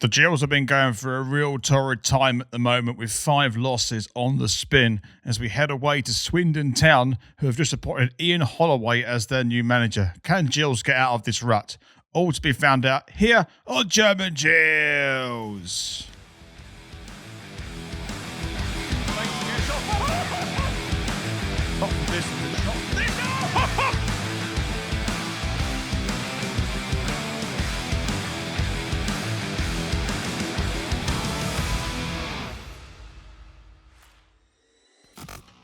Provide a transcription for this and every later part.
The Gills have been going for a real torrid time at the moment with 5 losses on the spin as we head away to Swindon Town, who have just appointed Ian Holloway as their new manager. Can Gills get out of this rut? All to be found out here on German Gills.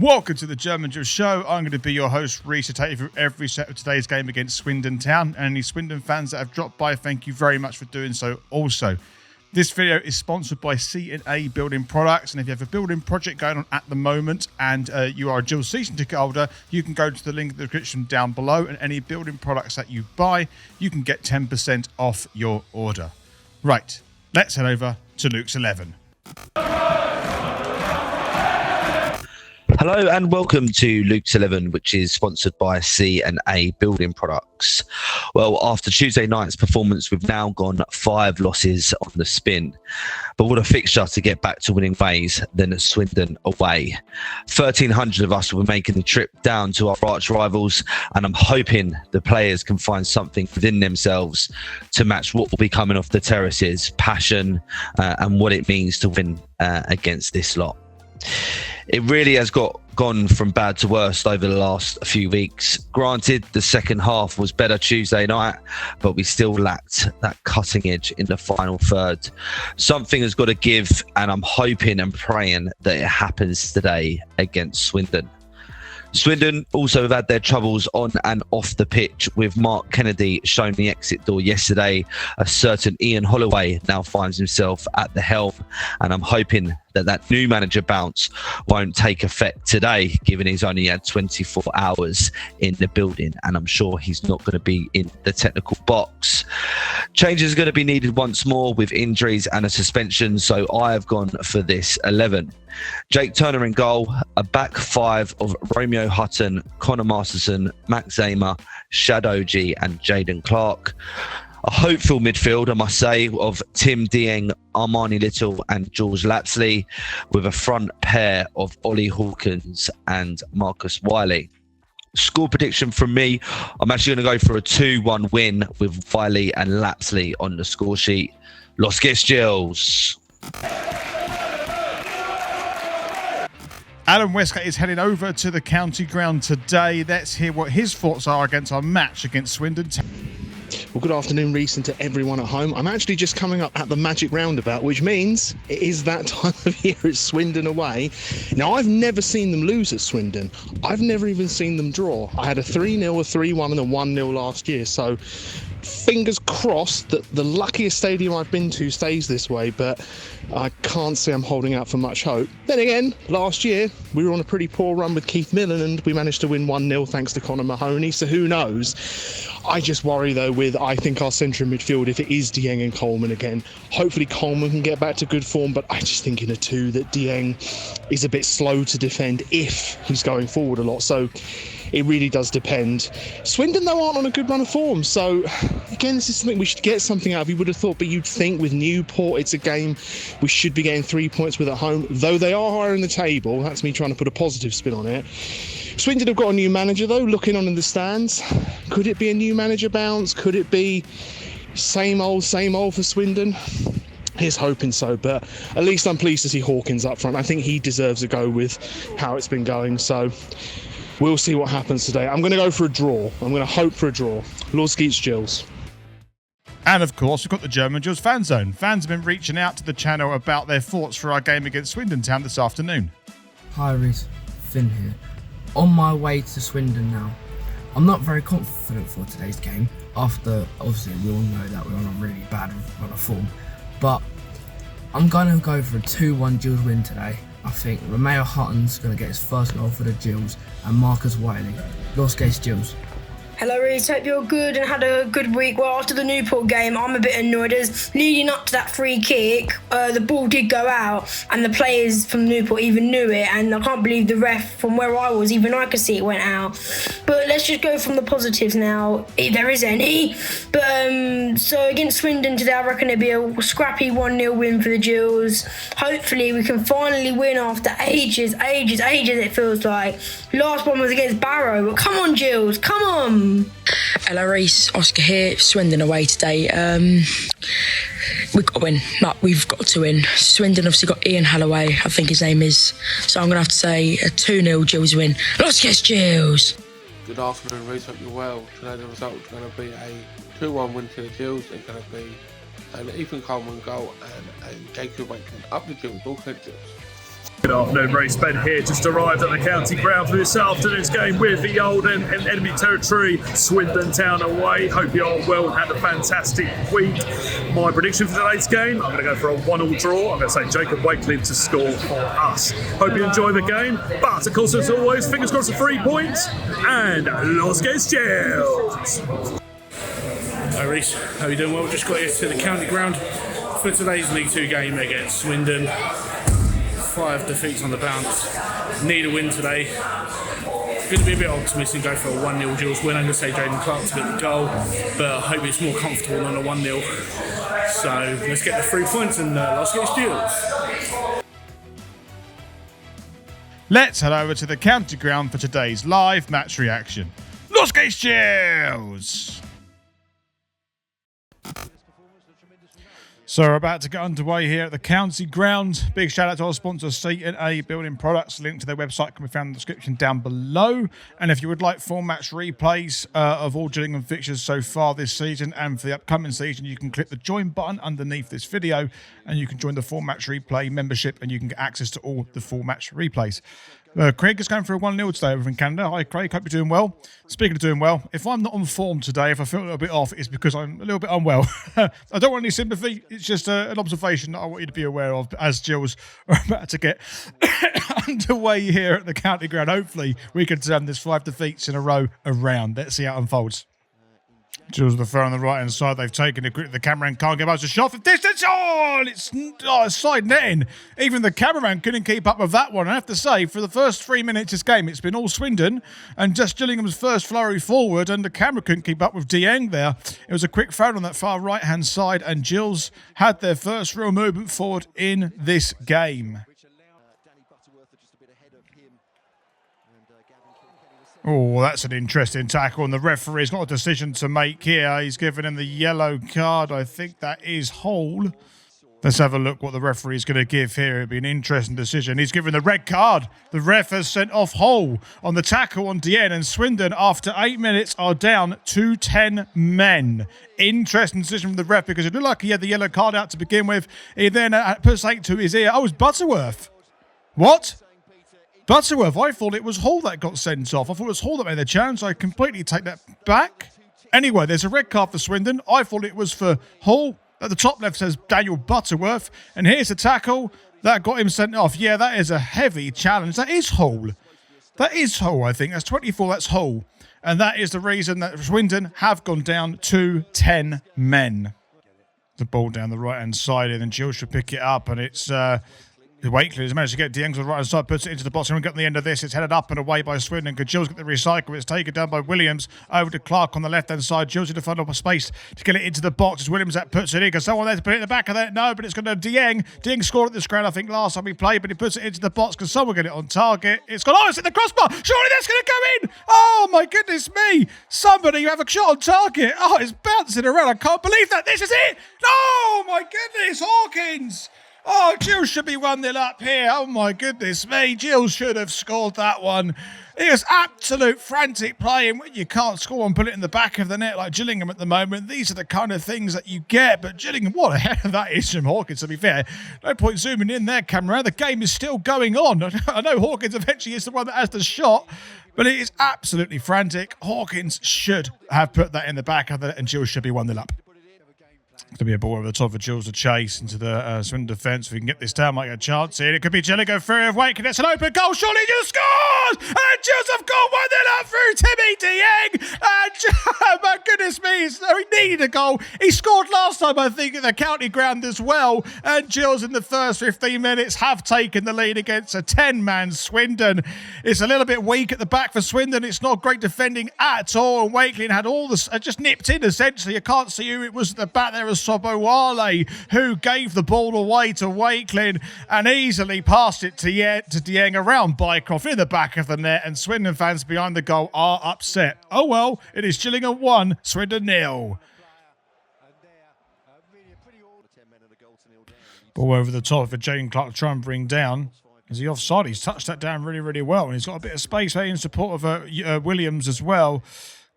Welcome to the German Gills Show. I'm going to be your host, Reese, to take you through every set of today's game against Swindon Town. And any Swindon fans that have dropped by, thank you very much for doing so also. This video is sponsored by C&A Building Products, and if you have a building project going on at the moment and you are a Gills season ticket holder, you can go to the link in the description down below, and any building products that you buy, you can get 10% off your order. Right, let's head over to Luke's 11. Hello and welcome to Luke's 11, which is sponsored by C&A Building Products. Well, after Tuesday night's performance, we've now gone 5 losses on the spin. But what a fixture to get back to winning ways than Swindon away. 1,300 of us will be making the trip down to our arch rivals, and I'm hoping the players can find something within themselves to match what will be coming off the terraces, passion and what it means to win against this lot. It really has gone from bad to worse over the last few weeks. Granted, the second half was better Tuesday night, but we still lacked that cutting edge in the final third. Something has got to give, and I'm hoping and praying that it happens today against Swindon. Swindon also have had their troubles on and off the pitch, with Mark Kennedy showing the exit door yesterday. A certain Ian Holloway now finds himself at the helm, and I'm hoping that new manager bounce won't take effect today, given he's only had 24 hours in the building, and I'm sure he's not going to be in the technical box. Changes are going to be needed once more with injuries and a suspension, so I have gone for this 11. Jake Turner in goal, a back 5 of Romeo Hutton, Connor Masterson, Max Zamer, Shadow G and Jaden Clark. A hopeful midfield, I must say, of Tim Dieng, Armani Little and George Lapsley, with a front pair of Ollie Hawkins and Marcus Wiley. Score prediction from me, I'm actually going to go for a 2-1 win with Wiley and Lapsley on the score sheet. Los Gills. Alan Wesgate is heading over to the county ground today. Let's hear what his thoughts are against our match against Swindon Town. Well, good afternoon, Reese, and to everyone at home. I'm actually just coming up at the magic roundabout, which means it is that time of year at Swindon away. Now, I've never seen them lose at Swindon. I've never even seen them draw. I had a 3-0, a 3-1 and a 1-0 last year, so fingers crossed that the luckiest stadium I've been to stays this way, but I can't say I'm holding out for much hope. Then again, last year we were on a pretty poor run with Keith Millen and we managed to win 1-0 thanks to Connor Mahoney, so who knows. I just worry though with, I think, our centre midfield, if it is Dieng and Coleman again. Hopefully Coleman can get back to good form, but I just think in a 2 that Dieng is a bit slow to defend if he's going forward a lot, so it really does depend. Swindon, though, aren't on a good run of form. So, again, this is something we should get something out of. You would have thought, but you'd think with Newport, it's a game we should be getting 3 points with at home. Though they are higher in the table, that's me trying to put a positive spin on it. Swindon have got a new manager, though, looking on in the stands. Could it be a new manager bounce? Could it be same old for Swindon? Here's hoping so, but at least I'm pleased to see Hawkins up front. I think he deserves a go with how it's been going, so we'll see what happens today. I'm going to go for a draw. I'm going to hope for a draw. Los Gills. And of course, we've got the German Gills fan zone. Fans have been reaching out to the channel about their thoughts for our game against Swindon Town this afternoon. Hi Reese, Finn here. On my way to Swindon now. I'm not very confident for today's game after, obviously, we all know that we're on a really bad run of form. But I'm going to go for a 2-1 Gills win today. I think Romeo Hutton's going to get his first goal for the Gills and Marcus Wiley. Los Gills. Hello Reece, hope you're good and had a good week. Well, after the Newport game, I'm a bit annoyed as leading up to that free kick, the ball did go out and the players from Newport even knew it, and I can't believe the ref from where I was, even I could see it went out. But let's just go from the positives now, if there is any. But so against Swindon today, I reckon it'd be a scrappy 1-0 win for the Gills. Hopefully we can finally win after ages it feels like. Last one was against Barrow, but come on Gills, come on! Hello Reece, Oscar here, Swindon away today. We've got to win, we've got to win. Swindon obviously got Ian Holloway, I think his name is. So I'm going to have to say a 2-0 Gills win. Let's get Gills! Good afternoon Reece, hope you're well. Today the result is going to be a 2-1 win to the Gills. It's going to be an Ethan Coleman goal and a Jacob Wakeman up the Gills, all clear Gills. Good afternoon, Reece. Ben here, just arrived at the county ground for this afternoon's game with the old and enemy territory, Swindon Town away. Hope you are well and had a fantastic week. My prediction for today's game, I'm going to go for a 1-1 draw. I'm going to say Jacob Wakeling to score for us. Hope you enjoy the game, but of course as always, fingers crossed for 3 points, and los Gills! Hi Reece, how are you doing? Well, just got here to the county ground for today's League 2 game against Swindon. 5 defeats on the bounce. Need a win today. Going to be a bit optimistic and go for a 1-0 Gills win. I'm going to say Jaden Clark to get the goal, but I hope it's more comfortable than a 1-0. So let's get the 3 points and let's get Gills. Let's head over to the county ground for today's live match reaction. Los Gills! So we're about to get underway here at the county ground. Big shout out to our sponsor C&A Building Products. Link to their website can be found in the description down below. And if you would like full match replays of all Gillingham fixtures so far this season and for the upcoming season, you can click the join button underneath this video and you can join the full match replay membership and you can get access to all the full match replays. Craig is going for a 1-0 today over in Canada. Hi Craig, hope you're doing well. Speaking of doing well, if I'm not on form today, if I feel a little bit off, it's because I'm a little bit unwell. I don't want any sympathy, it's just an observation that I want you to be aware of as Gills are about to get underway here at the county ground. Hopefully we can turn this 5 defeats in a row around. Let's see how it unfolds. Gills with the throw on the right-hand side. They've taken it. The cameraman can't get much a shot from distance. Oh, it's side netting. Even the cameraman couldn't keep up with that one. I have to say, for the first 3 minutes of this game, it's been all Swindon and just Gillingham's first flurry forward, and the camera couldn't keep up with Dieng there. It was a quick foul on that far right-hand side, and Gills had their first real movement forward in this game. Oh, that's an interesting tackle, and the referee's got a decision to make here. He's given him the yellow card. I think that is Hole. Let's have a look what the referee's going to give here. It'll be an interesting decision. He's given the red card. The ref has sent off Hole on the tackle on Dien, and Swindon, after 8 minutes, are down to 10 men. Interesting decision from the ref because it looked like he had the yellow card out to begin with. He then puts 8 to his ear. Oh, it's Butterworth. What? Butterworth, I thought it was Hall that got sent off. I thought it was Hall that made the challenge. I completely take that back. Anyway, there's a red card for Swindon. I thought it was for Hall. At the top left says Daniel Butterworth. And here's a tackle that got him sent off. Yeah, that is a heavy challenge. That is Hall. That is Hall, I think. That's 24, that's Hall. And that is the reason that Swindon have gone down to 10 men. The ball down the right-hand side, and then Gills should pick it up, and it's... Wakeling has managed to get Dieng on the right side, puts it into the box, and we got the end of this. It's headed up and away by Swindon. Could Gills get the recycle? It's taken down by Williams over to Clark on the left-hand side. Gills in the front of a space to get it into the box. It's Williams that puts it in. Because someone there to put it in the back of that? No, but it's going to Dieng. Dieng scored at this ground, I think, last time he played, but he puts it into the box. Can someone get it on target? It's gone. Oh, it's in the crossbar. Surely that's going to go in. Oh, my goodness me. Somebody have a shot on target. Oh, it's bouncing around. I can't believe that. This is it. Oh, my goodness. Hawkins. Oh, Gills should be 1-0 up here. Oh, my goodness me. Gills should have scored that one. It was absolute frantic playing. When you can't score and put it in the back of the net like Gillingham at the moment, these are the kind of things that you get. But Gillingham, what a header that is from Hawkins, to be fair. No point zooming in there, camera. The game is still going on. I know Hawkins eventually is the one that has the shot, but it is absolutely frantic. Hawkins should have put that in the back of the net, and Gills should be 1-0 up. Could be a ball over the top of Gills to chase into the Swindon defence. If we can get this down, might get a chance here. It could be Gillingham through of Wake, and it's an open goal. Surely Gills scores! And Gills have got 1-0 up through Timmy Dieng. And my goodness me, he needed a goal. He scored last time, I think, at the county ground as well. And Gills in the first 15 minutes have taken the lead against a 10-man Swindon. It's a little bit weak at the back for Swindon. It's not great defending at all. And Wakelin had all this just nipped in, essentially. You can't see who it was at the back there as Sobowale, who gave the ball away to Wakelin and easily passed it to Dieng around Bycroft in the back of the net, and Swindon fans behind the goal are upset. Oh well, it is Gillingham 1, Swindon 0. Ball over the top for Jaden Clark to try and bring down. Is he offside? He's touched that down really, really well, and he's got a bit of space in support of Williams as well.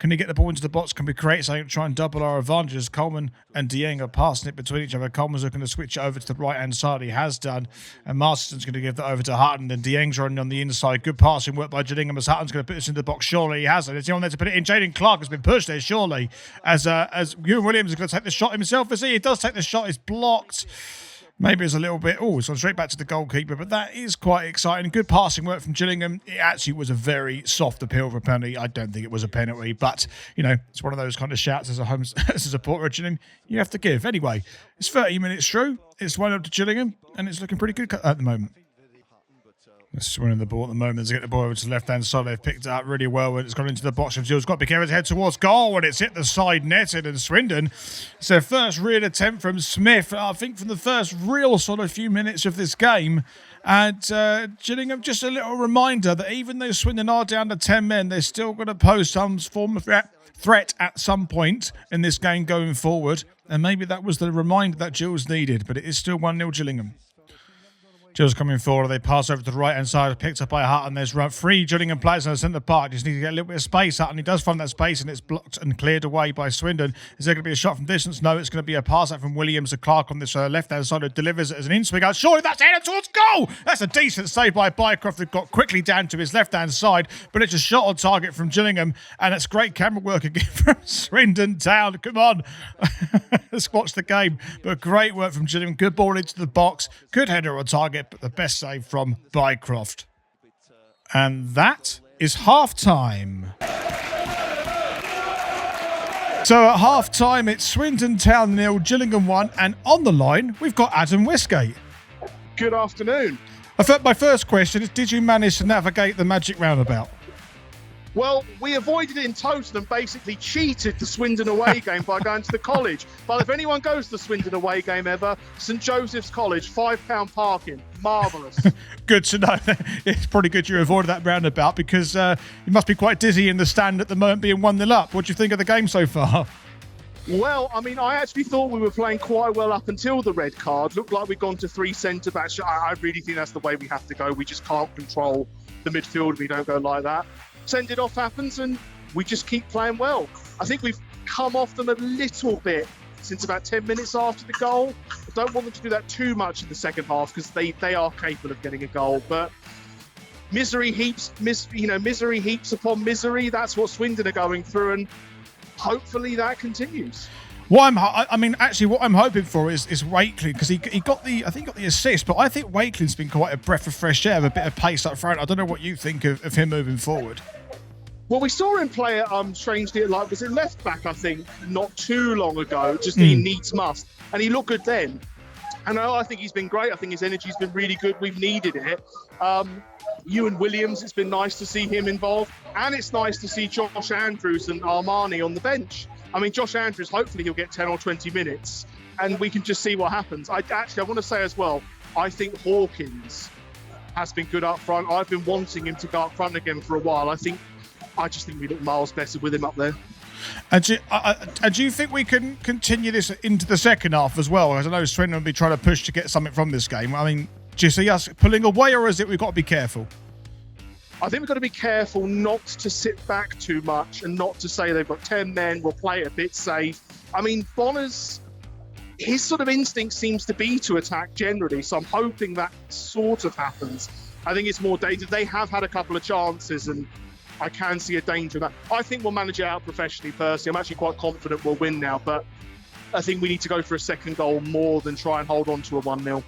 Can he get the ball into the box? Can we create something to try and double our advantages? Coleman and Dieng are passing it between each other. Coleman's looking to switch it over to the right-hand side. He has done. And Masterson's going to give that over to Hutton. And Dieng's running on the inside. Good passing work by Gillingham as Hutton's going to put this into the box. Surely he hasn't. Is he on there to put it in? Jaden Clark has been pushed there, surely. As Ewan Williams is going to take the shot himself. Is he? He does take the shot. It's blocked. Maybe it's a little bit... Oh, it's gone straight back to the goalkeeper, but that is quite exciting. Good passing work from Gillingham. It actually was a very soft appeal for a penalty. I don't think it was a penalty, but, you know, it's one of those kind of shouts as a supporter of Gillingham you have to give. Anyway, it's 30 minutes through. It's 1-0 to Gillingham, and it's looking pretty good at the moment. It's winning the ball at the moment. They get the ball over to the left-hand side. They've picked it up really well when it's gone into the box of Gills. Got to be careful to head towards goal when it's hit the side netted, and Swindon. It's their first real attempt from Smith, I think, from the first real sort of few minutes of this game. And Gillingham, just a little reminder that even though Swindon are down to 10 men, they're still going to pose some form of threat at some point in this game going forward. And maybe that was the reminder that Gills needed, but it is still 1-0 Gillingham. Gills coming forward. They pass over to the right-hand side. Picked up by Hutton. There's three Gillingham players in the centre park. Just need to get a little bit of space. Hutton, he does find that space, and it's blocked and cleared away by Swindon. Is there going to be a shot from distance? No, it's going to be a pass out from Williams to Clark on this left-hand side, who delivers it as an in-swing out. Surely that's headed towards goal! That's a decent save by Bycroft, who got quickly down to his left-hand side, but it's a shot on target from Gillingham, and it's great camera work again from Swindon Town. Come on. Let's watch the game. But great work from Gillingham. Good ball into the box. Good header on target, but the best save from Bycroft. And that is half-time. So at half-time, it's Swindon Town 0, Gillingham 1, and on the line, we've got Adam Wesgate. Good afternoon. My first question is, did you manage to navigate the magic roundabout? Well, we avoided it in total and basically cheated the Swindon away game by going to the college. But if anyone goes to the Swindon away game ever, St Joseph's College, £5 parking. Marvellous. Good to know. It's probably good you avoided that roundabout because you must be quite dizzy in the stand at the moment being 1-0 up. What do you think of the game so far? Well, I mean, I actually thought we were playing quite well up until the red card. Looked like we'd gone to 3 centre-backs. I really think that's the way we have to go. We just can't control the midfield if we don't go like that. Send it off happens and we just keep playing well. I think we've come off them a little bit since about 10 minutes after the goal. I don't want them to do that too much in the second half because they are capable of getting a goal. But misery heaps upon misery. That's what Swindon are going through, and hopefully that continues. What I'm hoping for is Wakelin, because he got the assist, but I think Wakelin's been quite a breath of fresh air, a bit of pace up front. I don't know what you think of him moving forward. Well, we saw him play at strangely, was it left back? I think not too long ago. Just he needs must, and he looked good then. And I think he's been great. I think his energy's been really good. We've needed it. Ewan Williams, it's been nice to see him involved, and it's nice to see Josh Andrews and Armani on the bench. I mean, Josh Andrews, hopefully he'll get 10 or 20 minutes and we can just see what happens. I want to say as well, I think Hawkins has been good up front. I've been wanting him to go up front again for a while. I just think we look miles better with him up there. And do you think we can continue this into the second half as well? As I know Swindon will be trying to push to get something from this game. I mean, do you see us pulling away, or is it we've got to be careful? I think we've got to be careful not to sit back too much and not to say they've got 10 men, we'll play it a bit safe. I mean, Bonner's, his sort of instinct seems to be to attack generally, so I'm hoping that sort of happens. I think it's more danger. They have had a couple of chances and I can see a danger in that. I think we'll manage it out professionally, personally. I'm actually quite confident we'll win now, but I think we need to go for a second goal more than try and hold on to a 1-0.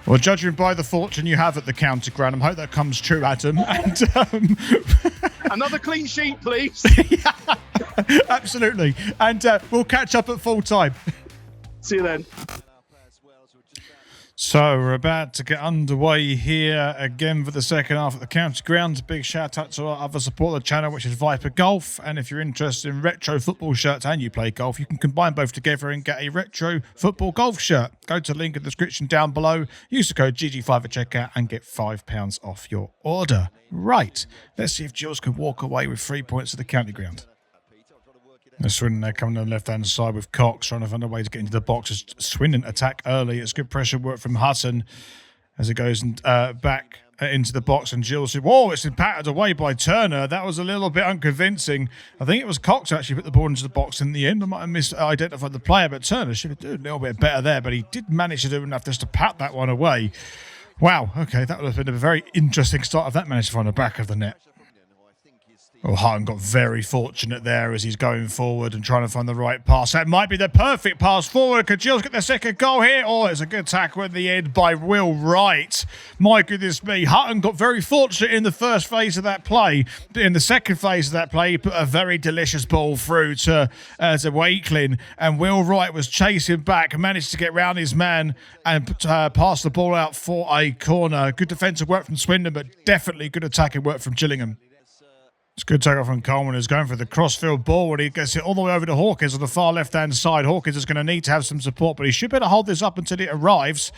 Well, judging by the fortune you have at the county ground, I hope that comes true, Adam. And another clean sheet, please. Yeah, absolutely. And we'll catch up at full time. See you then. So we're about to get underway here again for the second half at the county ground. Big shout out to our other supporter channel, which is Viper Golf. And if you're interested in retro football shirts and you play golf, you can combine both together and get a retro football golf shirt. Go to the link in the description down below. Use the code GG5 at checkout and get £5 off your order. Right, let's see if Gills can walk away with 3 points at the county ground. Swindon there coming on the left-hand side with Cox trying to find a way to get into the box as Swindon attack early. It's good pressure work from Hutton as it goes back into the box, and Gills said, whoa, it's impacted away by Turner. That was a little bit unconvincing. I think it was Cox who actually put the ball into the box in the end. I might have misidentified the player, but Turner should have done a little bit better there, but he did manage to do enough just to pat that one away. Wow, okay, that would have been a very interesting start if that managed to find the back of the net. Well, Hutton got very fortunate there as he's going forward and trying to find the right pass. That might be the perfect pass forward. Could Gills get the second goal here? Oh, it's a good tackle at the end by Will Wright. My goodness me. Hutton got very fortunate in the first phase of that play. But in the second phase of that play, he put a very delicious ball through to Wakelin. And Will Wright was chasing back and managed to get round his man and pass the ball out for a corner. Good defensive work from Swindon, but definitely good attacking work from Gillingham. It's a good tackle from Coleman, who's going for the crossfield ball, and he gets it all the way over to Hawkins on the far left-hand side. Hawkins is going to need to have some support, but he should be able to hold this up until it arrives.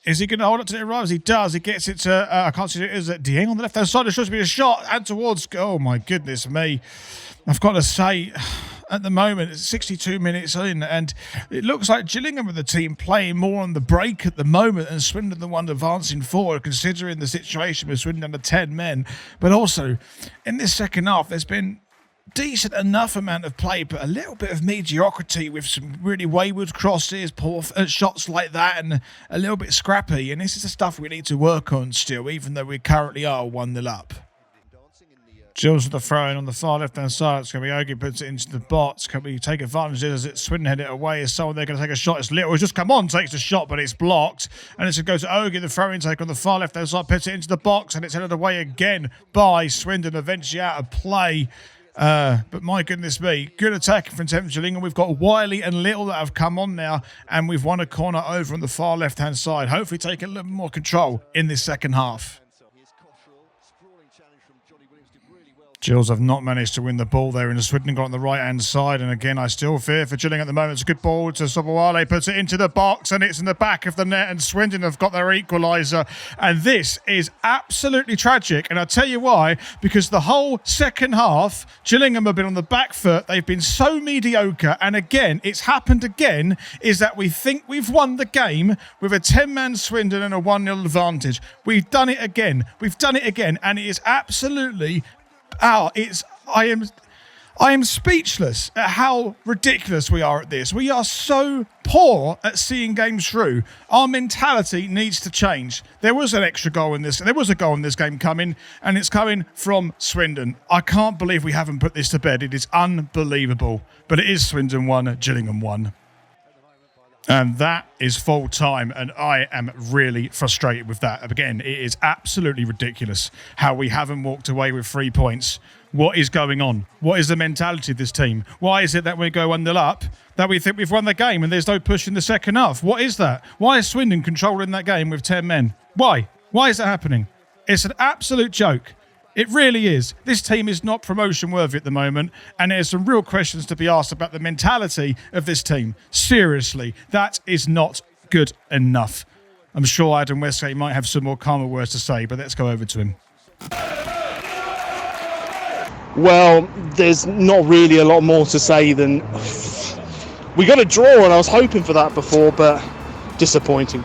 Is he going to hold it until it arrives? He does. He gets it to, I can't see it, is it Dieng on the left-hand side? There's supposed to be a shot, and towards, oh my goodness me. I've got to say, at the moment, it's 62 minutes in, and it looks like Gillingham are the team playing more on the break at the moment, and Swindon the one advancing forward, considering the situation with Swindon under 10 men. But also, in this second half, there's been decent enough amount of play, but a little bit of mediocrity with some really wayward crosses, poor shots like that, and a little bit scrappy. And this is the stuff we need to work on still, even though we currently are 1-0 up. Gills with the throw-in on the far left-hand side. It's going to be Ogie puts it into the box. Can we take advantage of it as Swindon head it away? Is someone there going to take a shot? It's Little who's just come on, takes the shot, but it's blocked. And it's going to go to Ogie, the throw-in take on the far left-hand side, puts it into the box, and it's headed away again by Swindon, eventually out of play. But my goodness me, good attacking from Thames Gillingham. We've got Wiley and Little that have come on now, and we've won a corner over on the far left-hand side. Hopefully taking a little more control in this second half. Gills have not managed to win the ball there, and Swindon got on the right-hand side. And again, I still fear for Gillingham at the moment. It's a good ball to Sobowale, puts it into the box, and it's in the back of the net, and Swindon have got their equaliser. And this is absolutely tragic, and I'll tell you why. Because the whole second half, Gillingham have been on the back foot. They've been so mediocre, and again, it's happened again, is that we think we've won the game with a 10-man Swindon and a 1-0 advantage. We've done it again. We've done it again, and it is absolutely... I am speechless at how ridiculous we are at this. We are so poor at seeing games through. Our mentality needs to change. There was an extra goal in this. There was a goal in this game coming, and it's coming from Swindon. I can't believe we haven't put this to bed. It is unbelievable. But it is Swindon 1, Gillingham 1. And that is full time, and I am really frustrated with that. Again, it is absolutely ridiculous how we haven't walked away with 3 points. What is going on? What is the mentality of this team? Why is it that we go 1-0 up, that we think we've won the game and there's no push in the second half? What is that? Why is Swindon controlling that game with 10 men? Why? Why is that happening? It's an absolute joke. It really is. This team is not promotion worthy at the moment, and there's some real questions to be asked about the mentality of this team. Seriously, that is not good enough. I'm sure Adam Wesgate might have some more calmer words to say, but let's go over to him. Well, there's not really a lot more to say than we got a draw, and I was hoping for that before, but disappointing.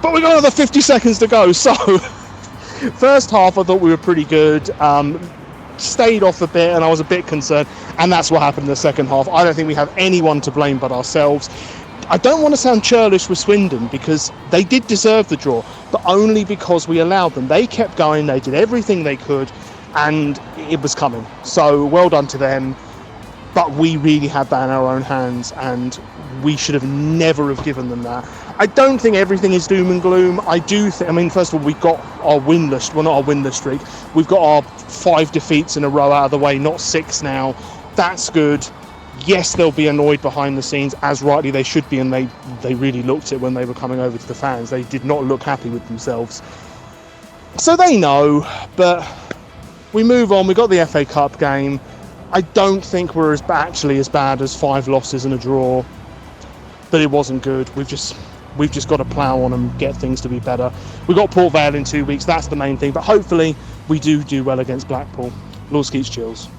But we got another 50 seconds to go, so... First half, I thought we were pretty good. Stayed off a bit, and I was a bit concerned. And that's what happened in the second half. I don't think we have anyone to blame but ourselves. I don't want to sound churlish with Swindon, because they did deserve the draw, but only because we allowed them. They kept going. They did everything they could, and it was coming. So well done to them. but we really had that in our own hands, and we should have never have given them that. I don't think everything is doom and gloom. I do think, I mean, first of all, we've got our winless, well, not our winless streak, we've got our 5 defeats in a row out of the way, not 6 now. That's good. Yes, they'll be annoyed behind the scenes, as rightly they should be, and they really looked it when they were coming over to the fans. They did not look happy with themselves. So they know, but we move on. We got the FA Cup game. I don't think we're actually as bad as 5 losses and a draw, but it wasn't good. We've just got to plough on and get things to be better. We've got Port Vale in 2 weeks. That's the main thing, but hopefully we do well against Blackpool. Lord Skeets Gills.